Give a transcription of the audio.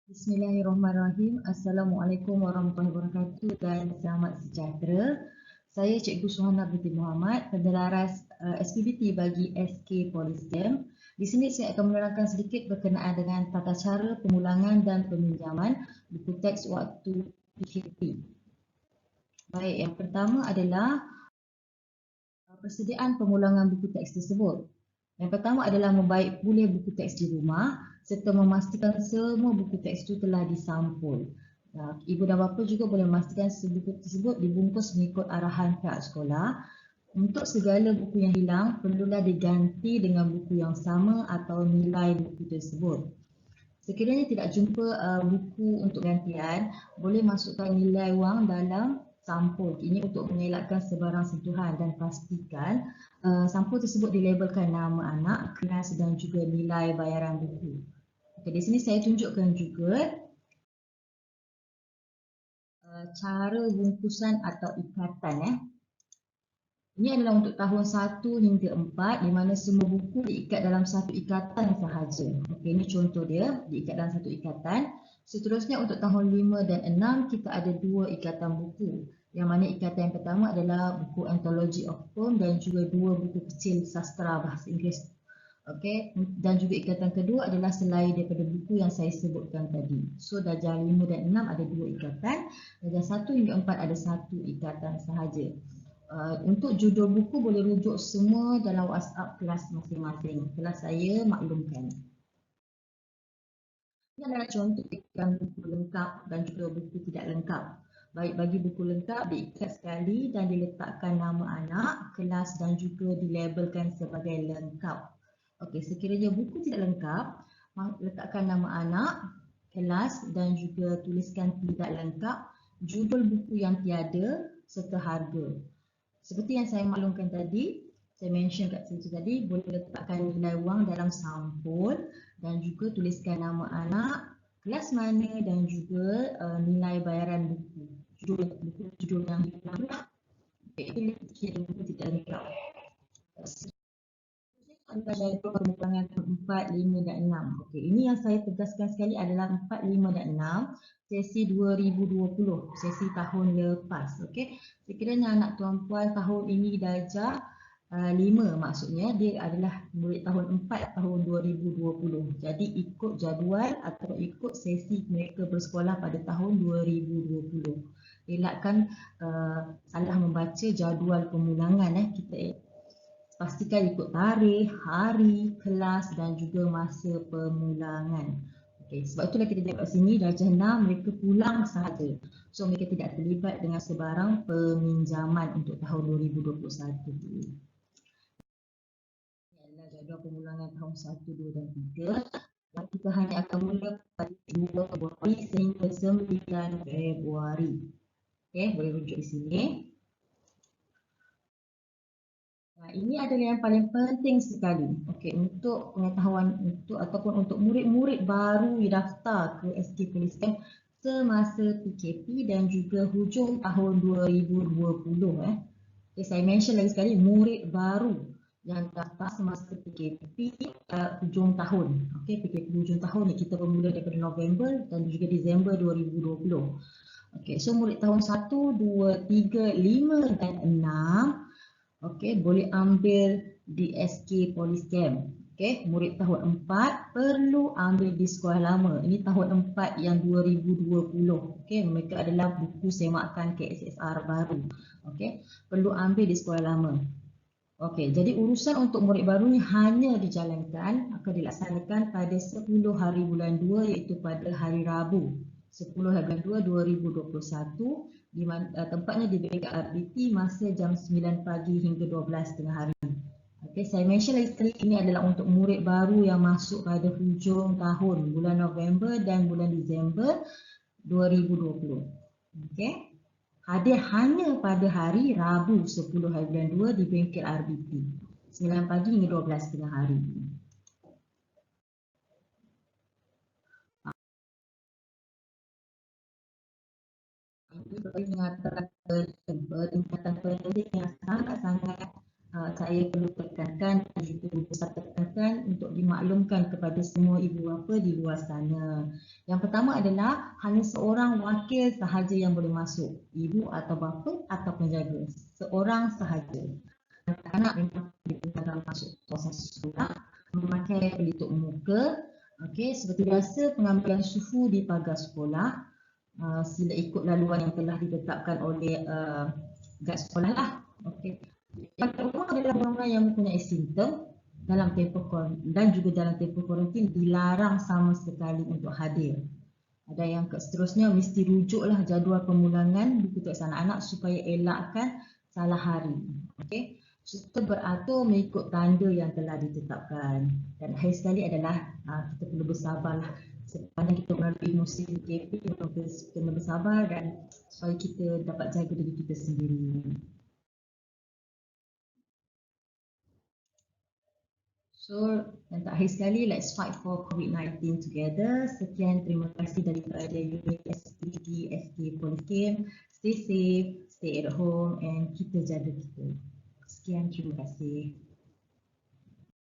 Bismillahirrahmanirrahim. Assalamualaikum warahmatullahi wabarakatuh dan selamat sejahtera. Saya Cikgu Suhana binti Muhammad, Pendelaras SPBT bagi SK Polistem. Di sini saya akan menerangkan sedikit berkenaan dengan tata cara pemulangan dan peminjaman buku teks waktu PKP. Baik, yang pertama adalah persediaan pemulangan buku teks tersebut. Yang pertama adalah membaik pulih buku teks di rumah serta memastikan semua buku teks itu telah disampul. Ibu dan bapa juga boleh memastikan buku tersebut dibungkus mengikut arahan pihak sekolah. Untuk segala buku yang hilang, perlulah diganti dengan buku yang sama atau nilai buku tersebut. Sekiranya tidak jumpa buku untuk gantian, boleh masukkan nilai wang dalam sampul. Ini untuk mengelakkan sebarang sentuhan dan pastikan sampul tersebut dilabelkan nama anak, kelas dan juga nilai bayaran buku. Okey, di sini saya tunjukkan juga cara bungkusan atau ikatan. Ini adalah untuk tahun 1 hingga 4 di mana semua buku diikat dalam satu ikatan sahaja. Okey, ini contoh dia, diikat dalam satu ikatan. Seterusnya untuk tahun 5 dan 6 kita ada dua ikatan buku. Yang mana ikatan yang pertama adalah buku Anthology of Poem dan juga dua buku kecil sastra bahasa Inggeris. Okey, dan juga ikatan kedua adalah selain daripada buku yang saya sebutkan tadi. So darjah 5 dan 6 ada dua ikatan, darjah 1 hingga 4 ada satu ikatan sahaja. Untuk judul buku boleh rujuk semua dalam WhatsApp kelas masing-masing. Kelas saya maklumkan. Ini adalah contoh ikatan buku lengkap dan juga buku tidak lengkap. Baik, bagi buku lengkap diikat sekali dan diletakkan nama anak, kelas dan juga dilabelkan sebagai lengkap. Okey, sekiranya buku tidak lengkap, letakkan nama anak, kelas dan juga tuliskan tidak lengkap, judul buku yang tiada serta harga. Seperti yang saya maklumkan tadi, saya mention kat situ tadi, boleh letakkan nilai wang dalam sampul dan juga tuliskan nama anak, kelas mana dan juga nilai bayaran buku. Judul yang hilang lah. Itu kira buku tidak lengkap. Adalah jadual pemulangan 4, 5 dan 6. Okey, ini yang saya tegaskan sekali adalah 4, 5 dan 6 sesi 2020, sesi tahun lepas. Okey, sekiranya anak tuan-puan tahun ini darjah 5, maksudnya dia adalah murid tahun 4 tahun 2020. Jadi ikut jadual atau ikut sesi mereka bersekolah pada tahun 2020. Elakkan salah membaca jadual pemulangan. Kita pastikan ikut tarikh, hari, kelas dan juga masa pemulangan. Okey, sebab itulah kita tengok kat sini darjah 6 mereka pulang sahaja. So mereka tidak terlibat dengan sebarang peminjaman untuk tahun 2021 ini. Ini adalah jadual pemulangan tahun 1, 2 dan 3. Kita hanya akan mula pada 2 Februari sehingga 9 Februari. Okey, boleh rujuk di sini. Ini adalah yang paling penting sekali. Okey, untuk pengetahuan ataupun untuk murid-murid baru yang daftar ke SK Polistem semasa PKP dan juga hujung tahun 2020. Okay, saya mention lagi sekali murid baru yang daftar semasa PKP hujung tahun. Okey, PKP hujung tahun ni kita bermula daripada November dan juga Disember 2020. Okey, so murid tahun 1, 2, 3, 5 dan 6 okey, boleh ambil di SK Polistem. Okey, murid tahun 4 perlu ambil di sekolah lama. Ini tahun 4 yang 2020. Okey, mereka adalah buku semakan KSSR baru. Okey, perlu ambil di sekolah lama. Okey, jadi urusan untuk murid baru ni hanya dijalankan akan dilaksanakan pada 10 hari bulan 2 iaitu pada hari Rabu. 10 hari bulan 2 2021 di tempatnya di bengkel RBT masa jam 9 pagi hingga 12 tengah hari. Okey, saya mention lagi sekali ini adalah untuk murid baru yang masuk pada hujung tahun bulan November dan bulan Disember 2020. Okey. Hadir hanya pada hari Rabu 10 hari bulan 2 di bengkel RBT 9 pagi hingga 12 tengah hari. Ini boleh mengatakan peningkatan pendidik yang sangat-sangat saya perlu tekankan, itu besar tekankan untuk dimaklumkan kepada semua ibu bapa di luar sana. Yang pertama adalah hanya seorang wakil sahaja yang boleh masuk, ibu atau bapa atau penjaga, seorang sahaja. Anak-anak memang dibenarkan masuk kawasan sekolah memakai pelitup muka. Okey, seperti biasa pengambilan suhu di pagar sekolah sila ikut laluan yang telah ditetapkan oleh guide sekolah lah. Okey. Yang kedua adalah orang yang mempunyai simptom dalam tempoh dan juga dalam tempoh kuarantin dilarang sama sekali untuk hadir. Ada yang seterusnya mesti rujuklah jadual pemulangan buku teks anak-anak supaya elakkan salah hari. Okey. Serta beratur mengikut tanda yang telah ditetapkan. Dan akhir sekali adalah kita perlu bersabarlah sepanjang kita melalui musim PKP, kita kena bersabar dan supaya kita dapat jaga diri kita sendiri. So, dan terakhir sekali, let's fight for COVID-19 together. Sekian, terima kasih daripada unit SPD FK Polychem. Stay safe, stay at home and kita jaga kita. Sekian, terima kasih.